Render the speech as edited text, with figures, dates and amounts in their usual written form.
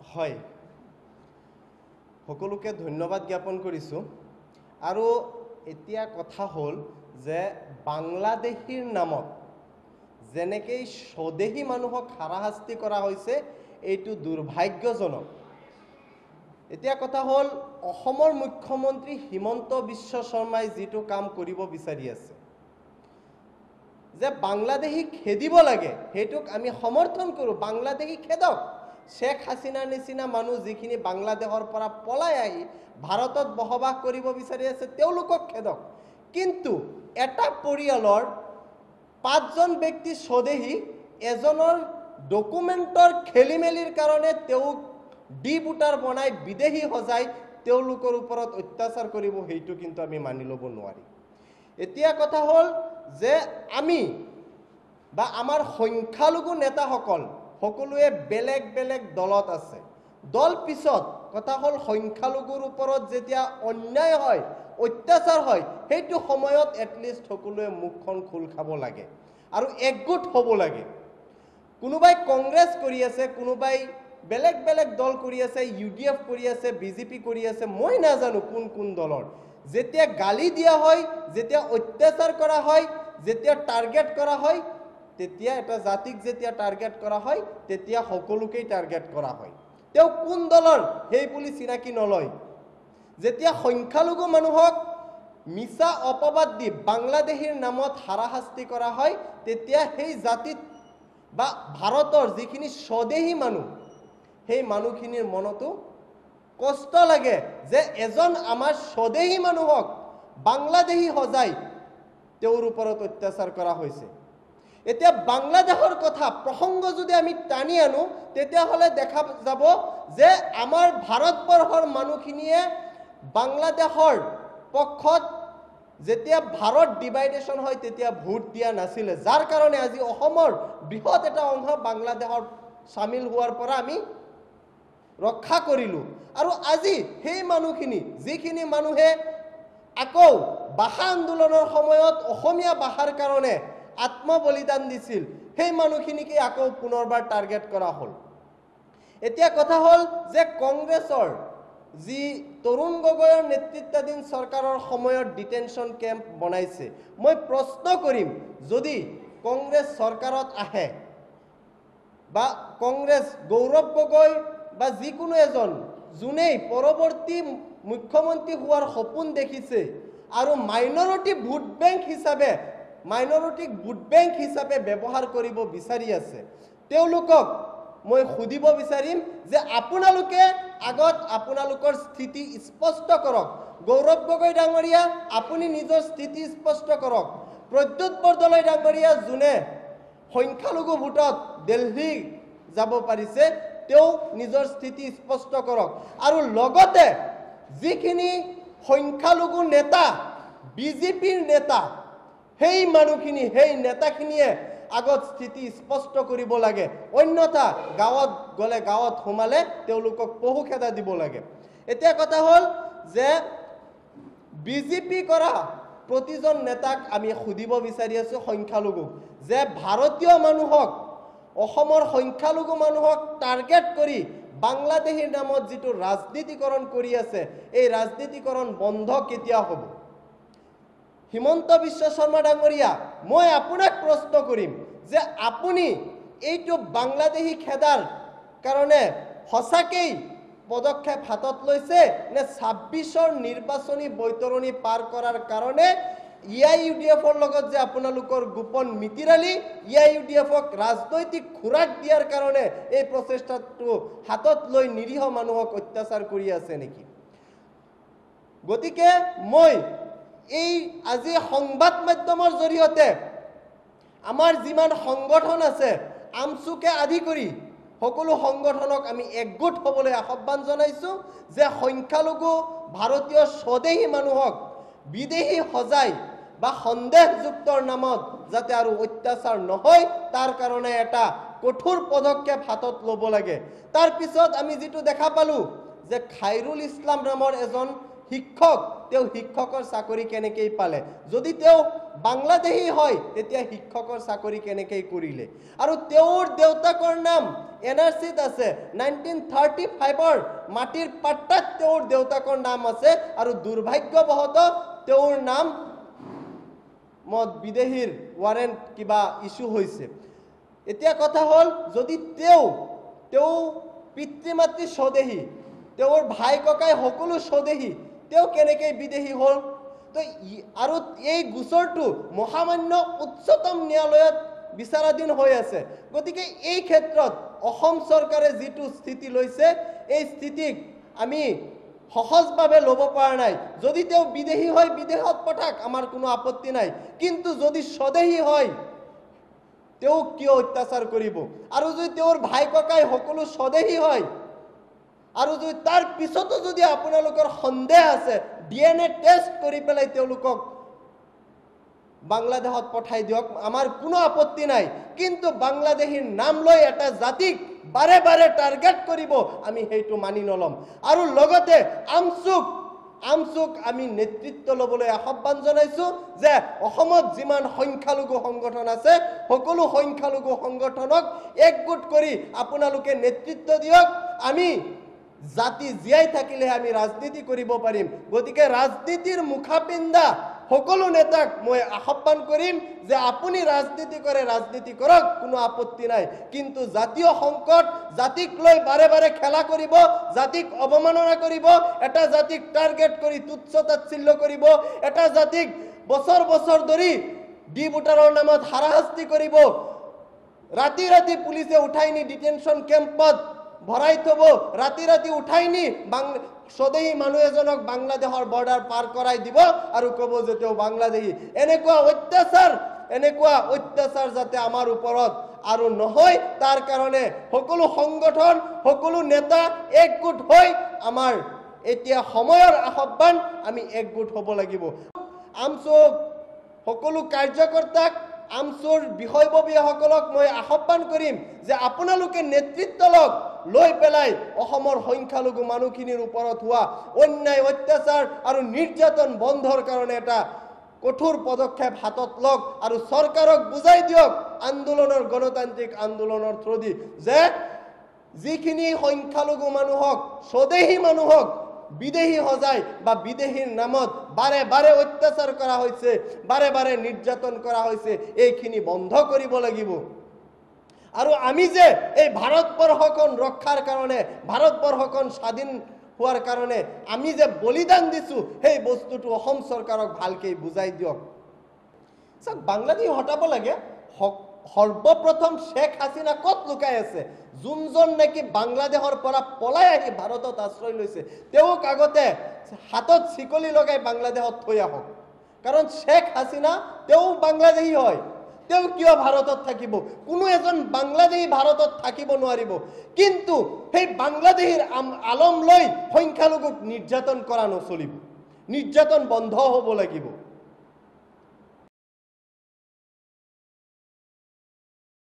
হয়, সকলোকে ধন্যবাদ জ্ঞাপন কৰিছোঁ। আৰু এতিয়া কথা হ'ল যে বাংলাদেশীৰ নামত যেনেকৈ স্বদেশী মানুহক হাৰাশাস্তি কৰা হৈছে, এইটো দুৰ্ভাগ্যজনক। এতিয়া কথা হ'ল অসমৰ মুখ্যমন্ত্ৰী হিমন্ত বিশ্ব শৰ্মাই যিটো কাম কৰিব বিচাৰি আছে যে বাংলাদেশী খেদিব লাগে, সেইটোক আমি সমৰ্থন কৰোঁ। বাংলাদেশী খেদক। শেখ হাছিনাৰ নিচিনা মানুহ যিখিনি বাংলাদেশৰ পৰা পলাই আহি ভাৰতত বসবাস কৰিব বিচাৰি আছে, তেওঁলোকক খেদক। কিন্তু এটা পৰিয়ালৰ 5জন ব্যক্তি স্বদেশী, এজনৰ ডকুমেণ্টৰ খেলি মেলিৰ কাৰণে তেওঁক ডি-বুটাৰ বনাই বিদেশী সজাই তেওঁলোকৰ ওপৰত অত্যাচাৰ কৰিব, সেইটো কিন্তু আমি মানি ল'ব নোৱাৰিম। এতিয়া কথা হ'ল যে আমি বা আমাৰ সংখ্যালঘু নেতাসকল সকলোৱে বেলেগ বেলেগ দলত আছে। দল পিছত কথা হ'ল সংখ্যালঘুৰ ওপৰত যেতিয়া অন্যায় হয়, অত্যাচাৰ হয়, সেইটো সময়ত এটলিষ্ট সকলোৱে মুখখন খোল খাব লাগে আৰু একগোট হ'ব লাগে। কোনোবাই কংগ্ৰেছ কৰি আছে, কোনোবাই বেলেগ বেলেগ দল কৰি আছে, UDF কৰি আছে, BJP কৰি আছে, মই নাজানো কোন কোন দলৰ। যেতিয়া গালি দিয়া হয়, যেতিয়া অত্যাচাৰ কৰা হয়, যেতিয়া টাৰ্গেট কৰা হয়, তেতিয়া এটা জাতিক যেতিয়া টাৰ্গেট কৰা হয়, তেতিয়া সকলোকেই টাৰ্গেট কৰা হয়। তেওঁ কোন দলৰ সেই বুলি চিনাকি নলয়। যেতিয়া সংখ্যালঘু মানুহক মিছা অপবাদ দি বাংলাদেশীৰ নামত হাৰাশাস্তি কৰা হয়, তেতিয়া সেই জাতিত বা ভাৰতৰ যিখিনি স্বদেশী মানুহ, সেই মানুহখিনিৰ মনতো কষ্ট লাগে যে এজন আমাৰ স্বদেশী মানুহক বাংলাদেশী সজাই তেওঁৰ ওপৰত অত্যাচাৰ কৰা হৈছে। এতিয়া বাংলাদেশৰ কথা প্ৰসংগ যদি আমি টানি আনো, তেতিয়াহ'লে দেখা যাব যে আমাৰ ভাৰতবৰ্ষৰ মানুহখিনিয়ে বাংলাদেশৰ পক্ষত যেতিয়া ভাৰত ডিভাইডেশ্যন হয় তেতিয়া ভোট দিয়া নাছিলে, যাৰ কাৰণে আজি অসমৰ বৃহৎ এটা অংশ বাংলাদেশৰ চামিল হোৱাৰ পৰা আমি ৰক্ষা কৰিলোঁ। আৰু আজি সেই মানুহখিনি, যিখিনি মানুহে আকৌ ভাষা আন্দোলনৰ সময়ত অসমীয়া ভাষাৰ কাৰণে আত্মবলিদান দিছিল, সেই মানুহখিনিকে আকৌ পুনৰবাৰ টাৰ্গেট কৰা হ'ল। এতিয়া কথা হ'ল যে কংগ্ৰেছৰ যি তৰুণ গগৈৰ নেতৃত্বাধীন চৰকাৰৰ সময়ত ডিটেনশ্যন কেম্প বনাইছে, মই প্ৰশ্ন কৰিম, যদি কংগ্ৰেছ চৰকাৰত আহে বা কংগ্ৰেছ গৌৰৱ গগৈ বা যিকোনো এজন যোনেই পৰৱৰ্তী মুখ্যমন্ত্ৰী হোৱাৰ সপোন দেখিছে আৰু মাইনৰিটিক ভোট বেংক হিচাপে ব্যৱহাৰ কৰিব বিচাৰি আছে, তেওঁলোকক মই সুধিব বিচাৰিম যে আপোনালোকে আগত আপোনালোকৰ স্থিতি স্পষ্ট কৰক। গৌৰৱ গগৈ ডাঙৰীয়া, আপুনি নিজৰ স্থিতি স্পষ্ট কৰক। প্ৰদ্যুৎ বৰদলৈ ডাঙৰীয়া, যোনে সংখ্যালঘু ভোটত দিল্লী যাব পাৰিছে, তেওঁ নিজৰ স্থিতি স্পষ্ট কৰক। আৰু লগতে যিখিনি সংখ্যালঘু নেতা, BJPৰ নেতা, সেই মানুহখিনি, সেই নেতাখিনিয়ে আগত স্থিতি স্পষ্ট কৰিব লাগে। অন্যথা গাঁৱত গ'লে, গাঁৱত সোমালে তেওঁলোকক পহু খেদা দিব লাগে। এতিয়া কথা হ'ল যে BJP কৰা প্ৰতিজন নেতাক আমি সুধিব বিচাৰি আছোঁ, সংখ্যালঘুক, যে ভাৰতীয় মানুহক, অসমৰ সংখ্যালঘু মানুহক টাৰ্গেট কৰি বাংলাদেশীৰ নামত যিটো ৰাজনীতিকৰণ কৰি আছে, এই ৰাজনীতিকৰণ বন্ধ কেতিয়া হ'ব? হিমন্ত বিশ্ব শৰ্মা ডাঙৰীয়া, মই আপোনাক প্ৰশ্ন কৰিম যে আপুনি এইটো বাংলাদেশী খেদাৰ কাৰণে সঁচাকেই পদক্ষেপ হাতত লৈছে নে 26ৰ নিৰ্বাচনী বৈতৰণি পাৰ কৰাৰ কাৰণে EIUDFৰ লগত যে আপোনালোকৰ গোপন মিতিৰালি, EIUDFক ৰাজনৈতিক খোৰাক দিয়াৰ কাৰণে এই প্ৰচেষ্টাটো হাতত লৈ নিৰীহ মানুহক অত্যাচাৰ কৰি আছে নেকি? গতিকে মই এই আজি সংবাদ মাধ্যমৰ জৰিয়তে আমাৰ যিমান সংগঠন আছে, আমচুকে আদি কৰি সকলো সংগঠনক আমি একগোট হ'বলৈ আহ্বান জনাইছোঁ যে সংখ্যালঘু ভাৰতীয় স্বদেশী মানুহক বিদেশী সজাই বা সন্দেহযুক্তৰ নামত যাতে আৰু অত্যাচাৰ নহয়, তাৰ কাৰণে এটা কঠোৰ পদক্ষেপ হাতত ল'ব লাগে। তাৰ পিছত আমি যিটো দেখা পালোঁ যে খাইৰুল ইছলাম নামৰ এজন শিক্ষক, তেওঁ শিক্ষকৰ চাকৰি কেনেকৈ পালে? যদি তেওঁ বাংলাদেশী হয় তেতিয়া শিক্ষকৰ চাকৰি কেনেকৈ কৰিলে আৰু তেওঁৰ দেউতাকৰ নাম এনআৰচিত আছে 1935ৰ মাটিৰ পাট্টাত তেওঁৰ দেউতাকৰ নাম আছে আৰু দুৰ্ভাগ্যবশতঃ তেওঁৰ নাম বিদেশীৰ ৱাৰেণ্ট কিবা ইস্যু হৈছে এতিয়া কথা হ'ল যদি তেওঁ পিতৃ মাতৃ স্বদেশী তেওঁৰ ভাই ককাই সকলো স্বদেশী তেওঁ কেনেকৈ বিদেশী হ'ল তো আৰু এই গোচৰটো মহামান্য উচ্চতম ন্যায়ালয়ত বিচাৰাধীন হৈ আছে গতিকে এই ক্ষেত্ৰত অসম চৰকাৰে যিটো স্থিতি লৈছে এই স্থিতিক আমি সহজভাৱে ল'ব পৰা নাই যদি তেওঁ বিদেশী হয় বিদেশত পঠাক আমাৰ কোনো আপত্তি নাই কিন্তু যদি স্বদেশী হয় তেওঁ কিয় অত্যাচাৰ কৰিব আৰু যদি তেওঁৰ ভাই ককাই সকলো স্বদেশী হয় আৰু যদি তাৰ পিছতো যদি আপোনালোকৰ সন্দেহ আছে ডিএনএ টেষ্ট কৰি পেলাই তেওঁলোকক বাংলাদেশত পঠাই দিয়ক আমাৰ কোনো আপত্তি নাই কিন্তু বাংলাদেশীৰ নাম লৈ এটা জাতিক বাৰে বাৰে টাৰ্গেট কৰিব আমি সেইটো মানি নলম আৰু লগতে আমচুক আমি নেতৃত্ব ল'বলৈ আহ্বান জনাইছো যে অসমত যিমান সংখ্যালঘু সংগঠন আছে সকলো সংখ্যালঘু সংগঠনক একগোট কৰি আপোনালোকে নেতৃত্ব দিয়ক আমি জাতি জীয়াই থাকিলে আমি ৰাজনীতি কৰিব পাৰিম গতিকে ৰাজনীতিৰ মুখাপিন্ধা সকলো নেতাক মই আহ্বান কৰিম যে আপুনি ৰাজনীতি কৰক কোনো আপত্তি নাই কিন্তু জাতীয় সংকট জাতিক লৈ বাৰে বাৰে খেলা কৰিব জাতিক অৱমাননা কৰিব এটা জাতিক টাৰ্গেট কৰি তুচ্ছ তাচ্ছিল্য কৰিব এটা জাতিক বছৰ বছৰ ধৰি ডি ভোটাৰৰ নামত হাৰাশাস্তি কৰিব ৰাতি ৰাতি পুলিচে উঠাই নি ডিটেনশ্যন কেম্পত ভৰাই থব ৰাতি উঠাই নি স্বদেশী মানুহ এজনক বাংলাদেশৰ বৰ্ডাৰ পাৰ কৰাই দিব আৰু ক'ব যে তেওঁ বাংলাদেশী এনেকুৱা অত্যাচাৰ যাতে আমাৰ ওপৰত আৰু নহয় তাৰ কাৰণে সকলো সংগঠন সকলো নেতা একগোট হৈ আমাৰ এতিয়া সময়ৰ আহ্বান আমি একগোট হ'ব লাগিব আমচুক সকলো কাৰ্যকৰ্তাক আমচুৰ বিষয়ববীয়াসকলক মই আহ্বান কৰিম যে আপোনালোকে নেতৃত্ব লওক লৈ পেলাই অসমৰ সংখ্যালঘু মানুহখিনিৰ ওপৰত হোৱা অন্যায় অত্যাচাৰ আৰু নিৰ্যাতন বন্ধৰ কাৰণে এটা কঠোৰ পদক্ষেপ হাতত লওক আৰু চৰকাৰক বুজাই দিয়ক আন্দোলনৰ গণতান্ত্ৰিক আন্দোলনৰ থ্ৰুদি যে যিখিনি সংখ্যালঘু মানুহক স্বদেশী মানুহক বিদেশী সজাই বা বিদেশীৰ নামত বাৰে বাৰে অত্যাচাৰ কৰা হৈছে বাৰে বাৰে নিৰ্যাতন কৰা হৈছে এইখিনি বন্ধ কৰিব লাগিব আৰু আমি যে এই ভাৰতবৰ্ষখন ৰক্ষাৰ কাৰণে ভাৰতবৰ্ষখন স্বাধীন হোৱাৰ কাৰণে আমি যে বলিদান দিছো সেই বস্তুটো অসম চৰকাৰক ভালকৈ বুজাই দিয়ক বাংলাদেশ হটাব লাগে সৰ্বপ্ৰথম শেখ হাসিনা ক'ত লুকাই আছে যোনজন নাকি বাংলাদেশৰ পৰা পলাই আহি ভাৰতত আশ্ৰয় লৈছে তেওঁক আগতে হাতত চিকলি লগাই বাংলাদেশত থৈ আহক কাৰণ শেখ হাসিনা তেওঁ বাংলাদেশী হয় তেওঁ কিয় ভাৰতত থাকিব কোনো এজন বাংলাদেশী ভাৰতত থাকিব নোৱাৰিব কিন্তু সেই বাংলাদেশীৰ আলম লৈ সংখ্যালঘুক নিৰ্যাতন কৰা নচলিব নিৰ্যাতন বন্ধ হ'ব লাগিব